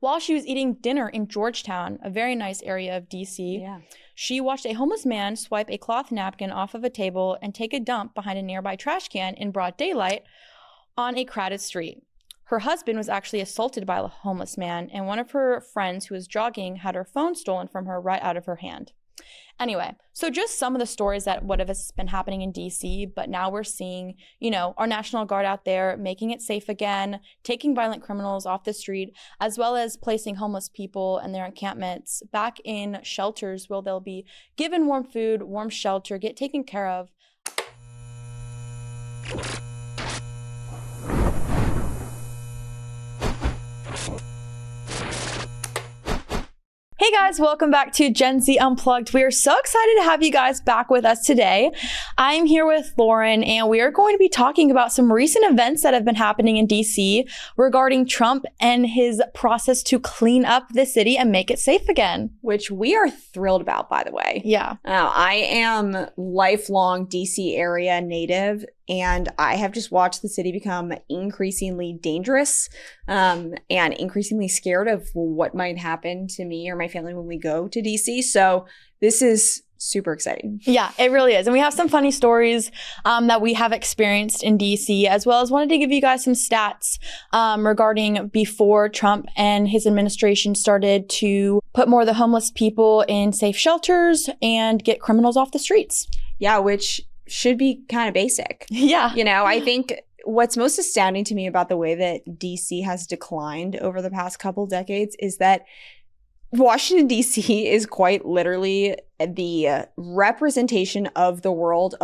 While she was eating dinner in Georgetown, a very nice area of DC, she watched a homeless man swipe a cloth napkin off of a table and take a dump behind a nearby trash can in broad daylight on a crowded street. Her husband was actually assaulted by a homeless man, and one of her friends who was jogging had her phone stolen from her right out of her hand. Anyway, so just some of the stories that would have been happening in DC, but now we're seeing, our National Guard out there making it safe again, taking violent criminals off the street, as well as placing homeless people and their encampments back in shelters where they'll be given warm food, warm shelter, get taken care of. Hey guys, welcome back to Gen Z Unplugged. We are so excited to have you guys back with us today. I'm here with Lauren, and we are going to be talking about some recent events that have been happening in DC regarding Trump and his process to clean up the city and make it safe again. Which we are thrilled about, by the way. Yeah. I am lifelong DC area native, and I have just watched the city become increasingly dangerous and increasingly scared of what might happen to me or my family when we go to DC. So this is super exciting. Yeah, it really is. And we have some funny stories that we have experienced in DC, as well as wanted to give you guys some stats regarding before Trump and his administration started to put more of the homeless people in safe shelters and get criminals off the streets. Yeah, which should be kind of basic. Yeah. I think what's most astounding to me about the way that DC has declined over the past couple decades is that Washington, D.C. is quite literally the representation of the world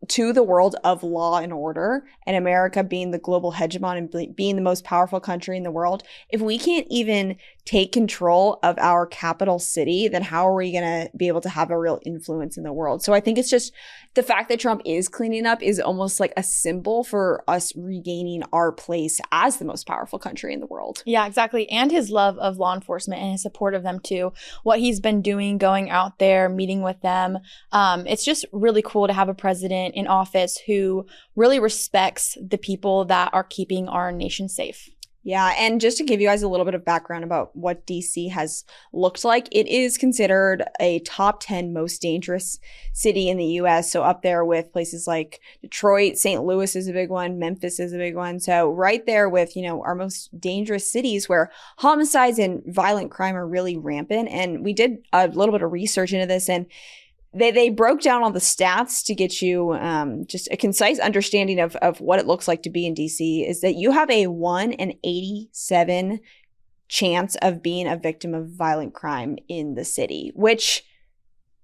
to the world of law and order, and America being the global hegemon and being the most powerful country in the world. If we can't even take control of our capital city, then how are we going to be able to have a real influence in the world? So I think it's just the fact that Trump is cleaning up is almost like a symbol for us regaining our place as the most powerful country in the world. Yeah, exactly. And his love of law enforcement and his support of them too. What he's been doing, going out there, meeting with them. It's just really cool to have a president in office who really respects the people that are keeping our nation safe. Yeah, and just to give you guys a little bit of background about what DC has looked like, it is considered a top 10 most dangerous city in the US. So up there with places like Detroit, St. Louis is a big one, Memphis is a big one. So right there with, our most dangerous cities where homicides and violent crime are really rampant. And we did a little bit of research into this, and They broke down all the stats to get you just a concise understanding of what it looks like to be in DC. Is that you have a 1 in 87 chance of being a victim of violent crime in the city, which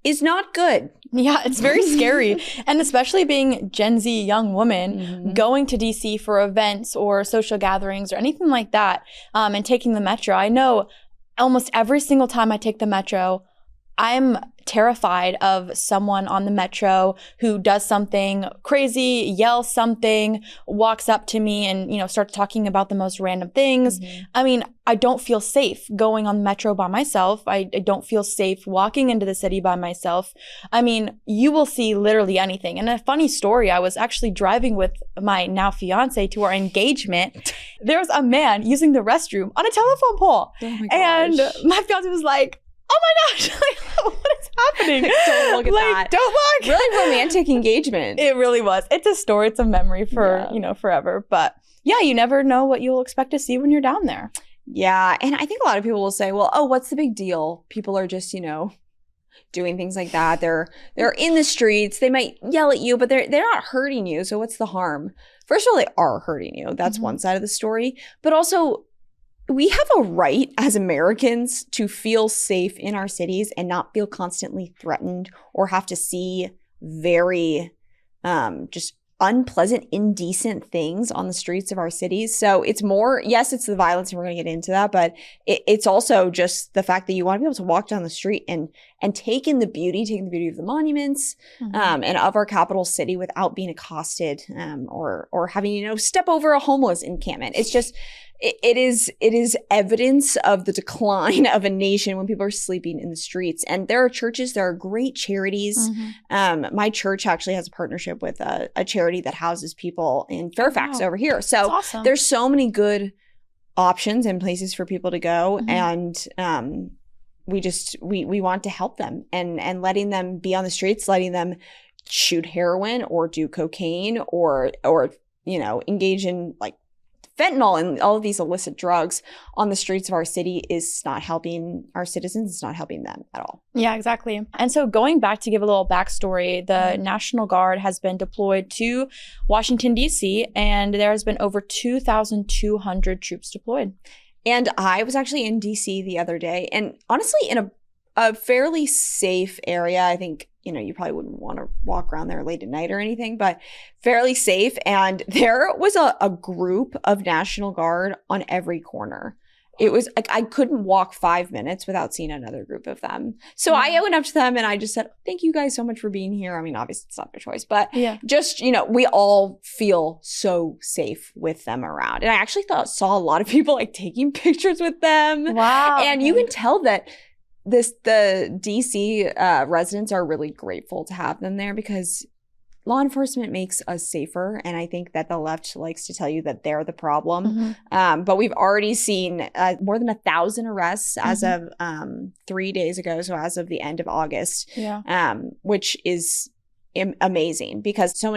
is not good. Yeah, it's very scary. And especially being Gen Z young woman going to DC for events or social gatherings or anything like that, and taking the metro. I know almost every single time I take the metro, I'm terrified of someone on the metro who does something crazy, yells something, walks up to me and, starts talking about the most random things. I mean, I don't feel safe going on the metro by myself. I don't feel safe walking into the city by myself. I mean, you will see literally anything. And a funny story, I was actually driving with my now fiance to our engagement. There was a man using the restroom on a telephone pole. Oh my gosh. And my fiance was like, oh my gosh, what is happening? Don't look at that. Don't look. Really romantic engagement. It really was. It's a story. It's a memory for, forever. But yeah, you never know what you'll expect to see when you're down there. Yeah. And I think a lot of people will say, well, what's the big deal? People are just, doing things like that. They're in the streets. They might yell at you, but they're not hurting you. So what's the harm? First of all, they are hurting you. That's one side of the story. But also, we have a right as Americans to feel safe in our cities and not feel constantly threatened or have to see very just unpleasant, indecent things on the streets of our cities. So it's more, yes, it's the violence, and we're going to get into that, but it's also just the fact that you want to be able to walk down the street and take in the beauty of the monuments and of our capital city without being accosted or having, step over a homeless encampment. It's just, it is evidence of the decline of a nation when people are sleeping in the streets. And there are churches, there are great charities. My church actually has a partnership with a charity that houses people in Fairfax over here. So awesome. There's so many good options and places for people to go. And we want to help them and letting them be on the streets, letting them shoot heroin or do cocaine or engage in like fentanyl and all of these illicit drugs on the streets of our city is not helping our citizens. It's not helping them at all. Yeah, exactly. And so going back to give a little backstory, the National Guard has been deployed to Washington, D.C., and there has been over 2,200 troops deployed. And I was actually in D.C. the other day, and honestly in a fairly safe area. I think, you probably wouldn't want to walk around there late at night or anything, but fairly safe. And there was a group of National Guard on every corner. It was like I couldn't walk 5 minutes without seeing another group of them. So I went up to them and I just said, thank you guys so much for being here. I mean, obviously it's not their choice, but just, we all feel so safe with them around. And I actually saw a lot of people like taking pictures with them. Wow. And you can tell that the DC residents are really grateful to have them there because law enforcement makes us safer. And I think that the left likes to tell you that they're the problem. But we've already seen more than 1,000 arrests as of 3 days ago. So as of the end of August, which is amazing because so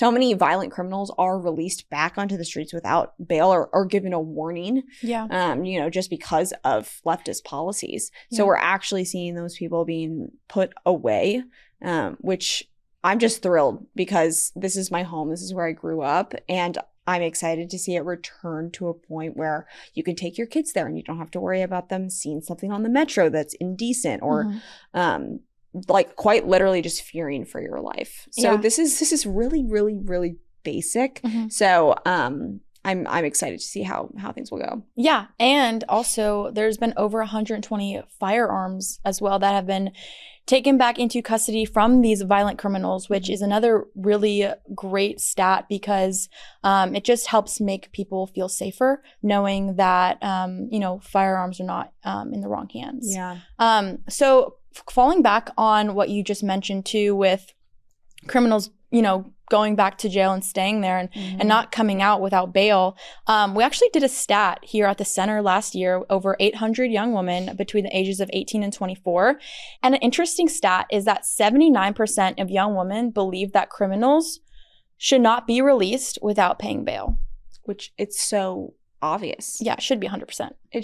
many violent criminals are released back onto the streets without bail or given a warning, just because of leftist policies. So we're actually seeing those people being put away, which I'm just thrilled because this is my home. This is where I grew up. And I'm excited to see it return to a point where you can take your kids there and you don't have to worry about them seeing something on the metro that's indecent or like quite literally just fearing for your life. So this is really, really, really basic. So I'm excited to see how things will go. Yeah. And also there's been over 120 firearms as well that have been taken back into custody from these violent criminals, which is another really great stat because it just helps make people feel safer knowing that, firearms are not in the wrong hands. Yeah. So falling back on what you just mentioned too with criminals, going back to jail and staying there and not coming out without bail. We actually did a stat here at the center last year, over 800 young women between the ages of 18 and 24. And an interesting stat is that 79% of young women believe that criminals should not be released without paying bail. Which it's so obvious. Yeah, it should be 100%. It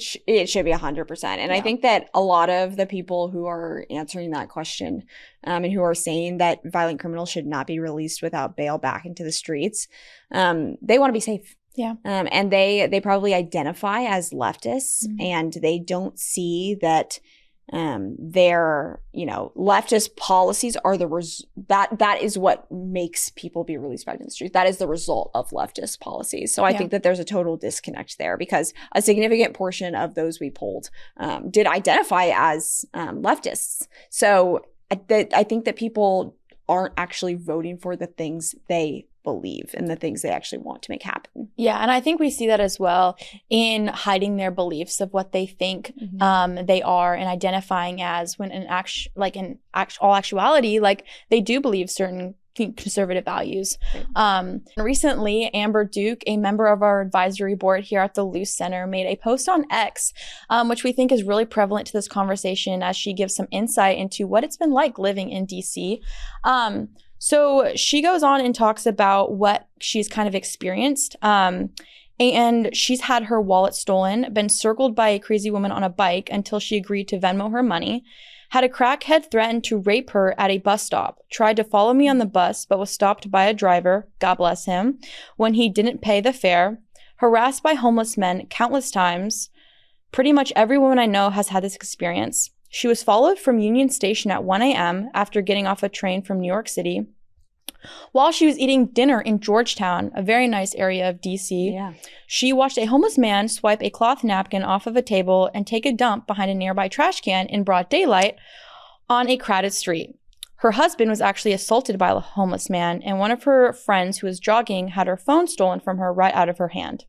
should be 100%. And I think that a lot of the people who are answering that question and who are saying that violent criminals should not be released without bail back into the streets, they want to be safe. Yeah. And they probably identify as leftists and they don't see that their leftist policies are that is what makes people be released back in the streets. That is the result of leftist policies. So I think that there's a total disconnect there because a significant portion of those we polled did identify as leftists. So I think that people aren't actually voting for the things they believe and the things they actually want to make happen. Yeah, and I think we see that as well in hiding their beliefs of what they think they are and identifying as when in all actuality, like they do believe certain conservative values. Recently, Amber Duke, a member of our advisory board here at the Luce Center, made a post on X, which we think is really prevalent to this conversation as she gives some insight into what it's been like living in DC. So she goes on and talks about what she's kind of experienced. And she's had her wallet stolen, been circled by a crazy woman on a bike until she agreed to Venmo her money, had a crackhead threaten to rape her at a bus stop, tried to follow me on the bus but was stopped by a driver, God bless him, when he didn't pay the fare, harassed by homeless men countless times. Pretty much every woman I know has had this experience. She was followed from Union Station at 1 a.m. after getting off a train from New York City. While she was eating dinner in Georgetown, a very nice area of DC, she watched a homeless man swipe a cloth napkin off of a table and take a dump behind a nearby trash can in broad daylight on a crowded street. Her husband was actually assaulted by a homeless man, and one of her friends who was jogging had her phone stolen from her right out of her hand.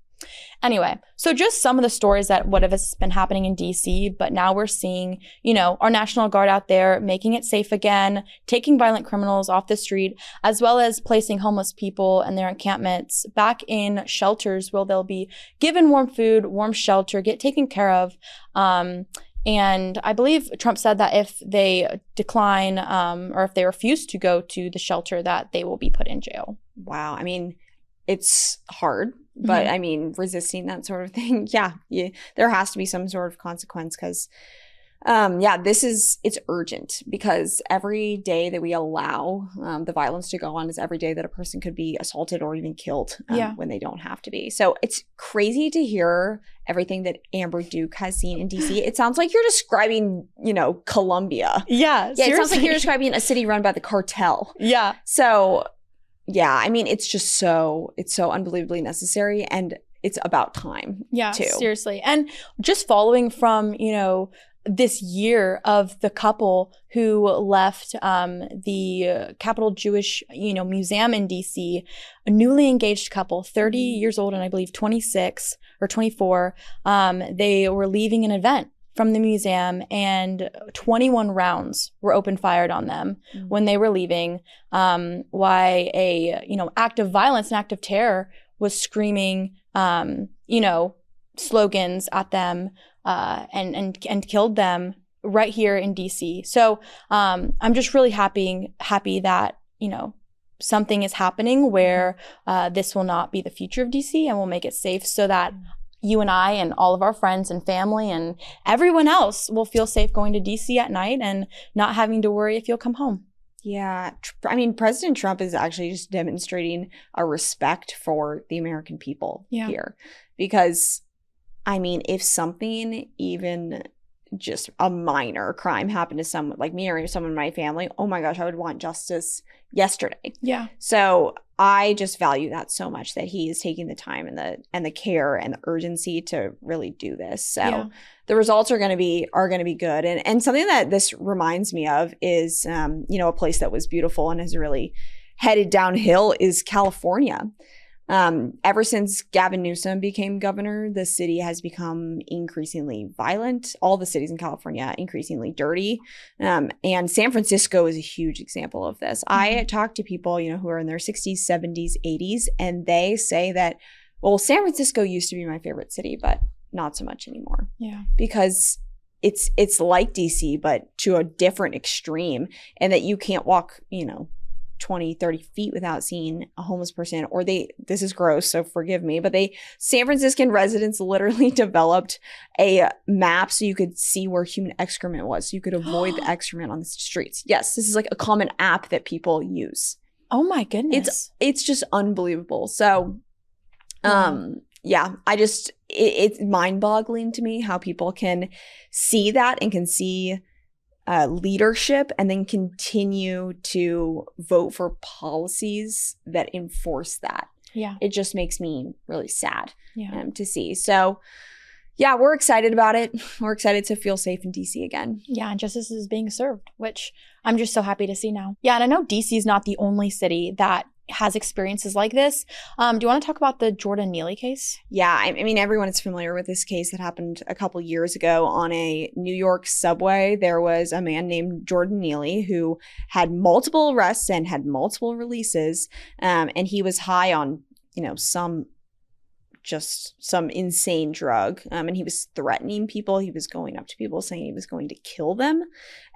Anyway, so just some of the stories that would have been happening in DC, but now we're seeing, our National Guard out there making it safe again, taking violent criminals off the street, as well as placing homeless people and their encampments back in shelters where they'll be given warm food, warm shelter, get taken care of. And I believe Trump said that if they decline or if they refuse to go to the shelter, that they will be put in jail. Wow. I mean, it's hard, but I mean, resisting that sort of thing, there has to be some sort of consequence because, it's urgent because every day that we allow the violence to go on is every day that a person could be assaulted or even killed when they don't have to be. So it's crazy to hear everything that Amber Duke has seen in DC. It sounds like you're describing, Colombia. Yeah, it sounds like you're describing a city run by the cartel. Yeah. So yeah, I mean, it's so unbelievably necessary and it's about time. Yeah, too. Seriously. And just following from, this year of the couple who left the Capitol Jewish, Museum in DC, a newly engaged couple, 30 years old and I believe 26 or 24, they were leaving an event from the museum and 21 rounds were fired on them when they were leaving. Why a, act of violence, an act of terror was screaming, slogans at them and killed them right here in DC. So I'm just really happy that, something is happening where this will not be the future of DC and we'll make it safe so that you and I and all of our friends and family and everyone else will feel safe going to DC at night and not having to worry if you'll come home. Yeah. I mean, President Trump is actually just demonstrating a respect for the American people here. Because, I mean, if something even just a minor crime happened to someone like me or someone in my family, oh my gosh, I would want justice yesterday. Yeah. So I just value that so much that he is taking the time and the care and the urgency to really do this. So the results are going to be good. And something that this reminds me of is, a place that was beautiful and has really headed downhill is California. Ever since Gavin Newsom became governor, the city has become increasingly violent. All the cities in California, increasingly dirty. And San Francisco is a huge example of this. I talk to people, who are in their 60s, 70s, 80s, and they say that, well, San Francisco used to be my favorite city, but not so much anymore. Yeah. Because it's like DC, but to a different extreme, and that you can't walk, 20, 30 feet without seeing a homeless person, or this is gross, so forgive me, but San Franciscan residents literally developed a map so you could see where human excrement was, so you could avoid the excrement on the streets. Yes, this is like a common app that people use. Oh my goodness. It's just unbelievable. So, it's mind-boggling to me how people can see that and can see leadership and then continue to vote for policies that enforce that. Yeah. It just makes me really sad to see. So, we're excited about it. We're excited to feel safe in DC again. Yeah, and justice is being served, which I'm just so happy to see now. Yeah, and I know DC is not the only city that has experiences like this. Do you want to talk about the Jordan Neely case? Yeah, I mean, everyone is familiar with this case that happened a couple years ago on a New York subway. There was a man named Jordan Neely who had multiple arrests and had multiple releases, and he was high on, some insane drug. And he was threatening people. He was going up to people saying he was going to kill them.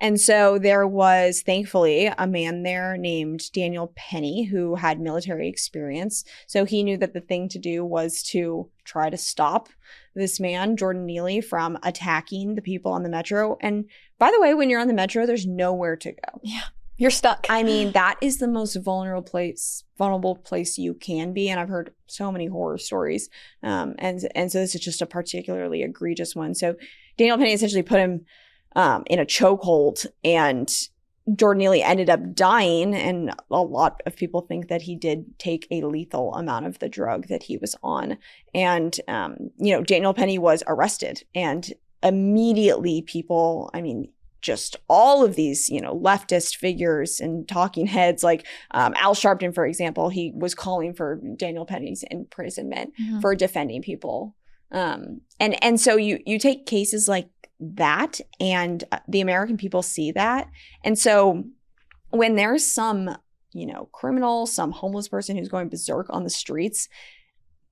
And so there was, thankfully, a man there named Daniel Penny who had military experience. So he knew that the thing to do was to try to stop this man, Jordan Neely, from attacking the people on the metro. And by the way, when you're on the metro, there's nowhere to go. Yeah. You're stuck. I mean, that is the most vulnerable place you can be. And I've heard so many horror stories. And so this is just a particularly egregious one. So Daniel Penny essentially put him in a chokehold, and Jordan Neely ended up dying. And a lot of people think that he did take a lethal amount of the drug that he was on. And, Daniel Penny was arrested, and immediately people, just all of these, leftist figures and talking heads, like Al Sharpton, for example, he was calling for Daniel Penny's imprisonment for defending people. And so you take cases like that, and the American people see that. And so when there's some, criminal, some homeless person who's going berserk on the streets,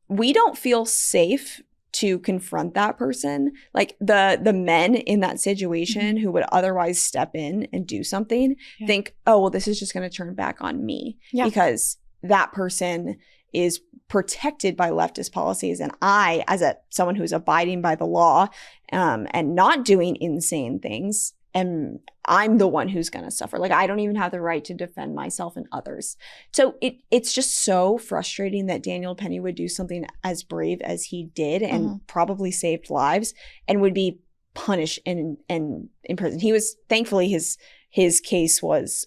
we don't feel safe to confront that person. Like the men in that situation who would otherwise step in and do something think, oh, well, this is just going to turn back on me because that person is protected by leftist policies. And I, as someone who's abiding by the law and not doing insane things, I'm the one who's going to suffer. Like, I don't even have the right to defend myself and others. So it's just so frustrating that Daniel Penny would do something as brave as he did and probably saved lives and would be punished and imprisoned. He was, thankfully, his case was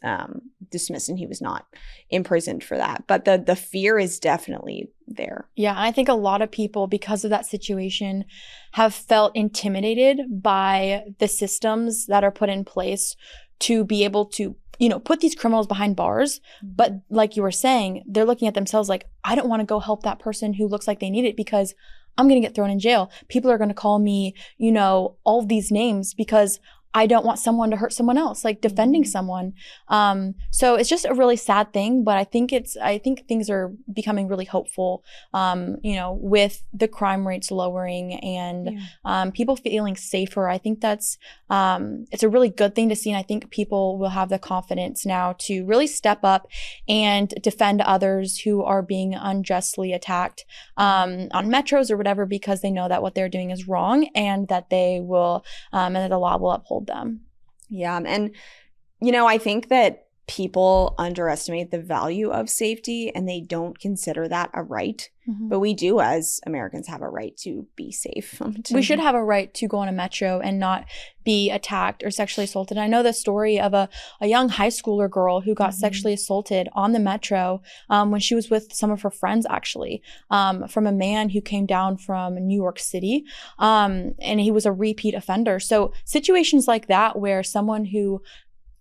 dismissed and he was not imprisoned for that. But the fear is definitely there. Yeah. And I think a lot of people, because of that situation, have felt intimidated by the systems that are put in place to be able to, put these criminals behind bars. But like you were saying, they're looking at themselves like, I don't want to go help that person who looks like they need it because I'm going to get thrown in jail. People are going to call me, all of these names because I don't want someone to hurt someone else, like defending someone. So it's just a really sad thing, but I think things are becoming really hopeful, with the crime rates lowering and people feeling safer. I think that's, it's a really good thing to see. And I think people will have the confidence now to really step up and defend others who are being unjustly attacked on metros or whatever, because they know that what they're doing is wrong and that they will, and that the law will uphold them. Yeah. And, I think that people underestimate the value of safety and they don't consider that a right. But we do, as Americans, have a right to be safe. We should have a right to go on a metro and not be attacked or sexually assaulted. I know the story of a young high schooler girl who got sexually assaulted on the metro when she was with some of her friends, actually, from a man who came down from New York City, and he was a repeat offender. So situations like that where someone who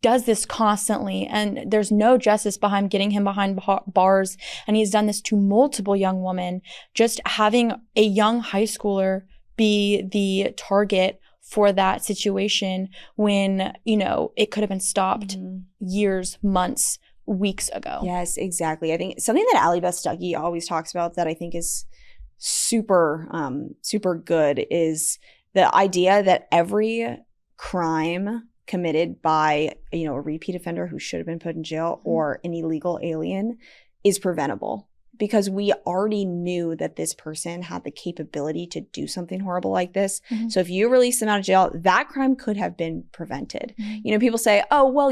does this constantly and there's no justice behind getting him behind bars, and he's done this to multiple young women, just having a young high schooler be the target for that situation when, it could have been stopped years, months, weeks ago. Yes, exactly. I think something that Allie Beth Stuckey always talks about that I think is super, super good is the idea that every crime committed by, a repeat offender who should have been put in jail or an illegal alien is preventable, because we already knew that this person had the capability to do something horrible like this. So if you release them out of jail, that crime could have been prevented. People say, oh, well,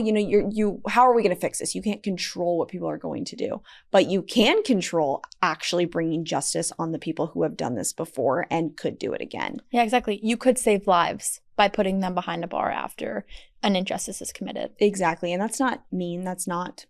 how are we going to fix this? You can't control what people are going to do, but you can control actually bringing justice on the people who have done this before and could do it again. Yeah, exactly. You could save lives by putting them behind a bar after an injustice is committed. Exactly. And that's not mean. That's not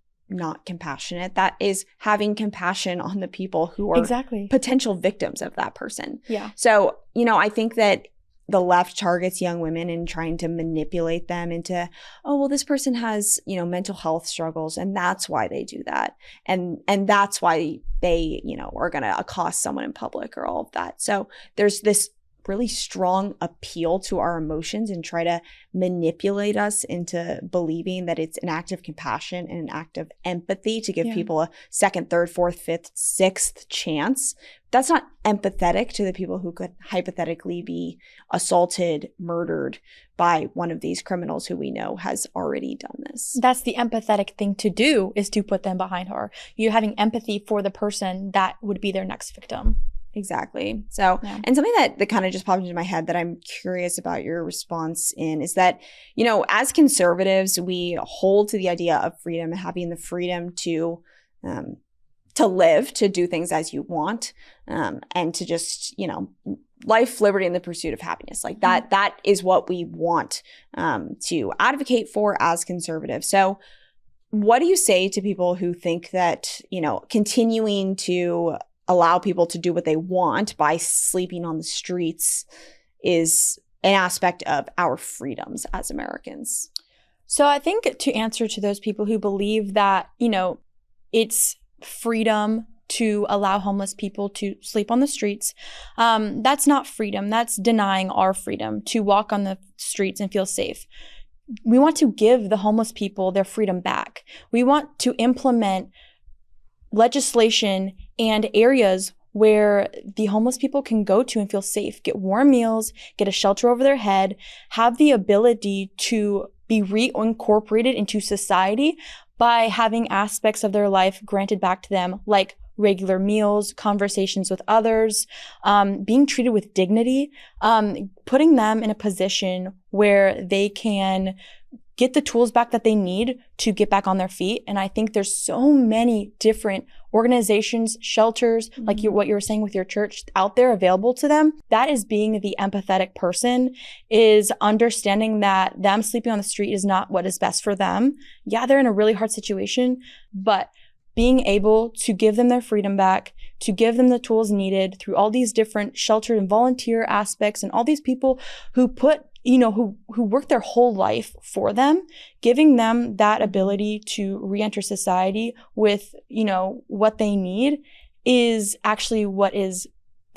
compassionate. That is having compassion on the people who are potential victims of that person. Yeah. So, I think that the left targets young women and trying to manipulate them into, oh, well, this person has, mental health struggles and that's why they do that. And that's why they, are going to accost someone in public or all of that. So there's this really strong appeal to our emotions and try to manipulate us into believing that it's an act of compassion and an act of empathy to give people a second, third, fourth, fifth, sixth chance. That's not empathetic to the people who could hypothetically be assaulted, murdered by one of these criminals who we know has already done this. That's the empathetic thing to do, is to put them behind her. You're having empathy for the person that would be their next victim. Exactly. So, and something that kind of just popped into my head that I'm curious about your response in is that, as conservatives, we hold to the idea of freedom and having the freedom to live, to do things as you want, and to just, life, liberty, and the pursuit of happiness. Like that is what we want to advocate for as conservatives. So what do you say to people who think that, continuing to allow people to do what they want by sleeping on the streets is an aspect of our freedoms as Americans? So I think to answer to those people who believe that, it's freedom to allow homeless people to sleep on the streets, that's not freedom. That's denying our freedom to walk on the streets and feel safe. We want to give the homeless people their freedom back. We want to implement legislation and areas where the homeless people can go to and feel safe, get warm meals, get a shelter over their head, have the ability to be reincorporated into society by having aspects of their life granted back to them, like regular meals, conversations with others, being treated with dignity, putting them in a position where they can get the tools back that they need to get back on their feet. And I think there's so many different organizations, shelters, like what you were saying with your church, out there available to them. That is being the empathetic person, is understanding that them sleeping on the street is not what is best for them. Yeah, they're in a really hard situation, but being able to give them their freedom back, to give them the tools needed through all these different shelter and volunteer aspects and all these people who put who work their whole life for them, giving them that ability to re-enter society with, what they need is actually what is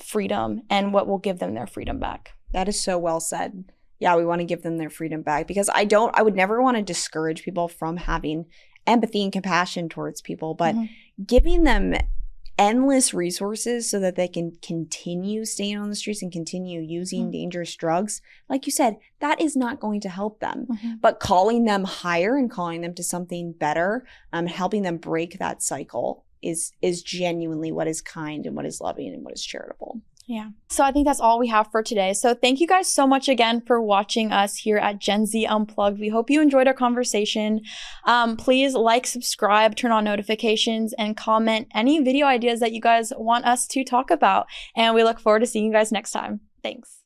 freedom and what will give them their freedom back. That is so well said. Yeah, we want to give them their freedom back, because I would never want to discourage people from having empathy and compassion towards people, but giving them endless resources so that they can continue staying on the streets and continue using dangerous drugs, like you said, that is not going to help them. But calling them higher and calling them to something better, helping them break that cycle is genuinely what is kind and what is loving and what is charitable. Yeah. So I think that's all we have for today. So thank you guys so much again for watching us here at Gen Z Unplugged. We hope you enjoyed our conversation. Please like, subscribe, turn on notifications, and comment any video ideas that you guys want us to talk about. And we look forward to seeing you guys next time. Thanks.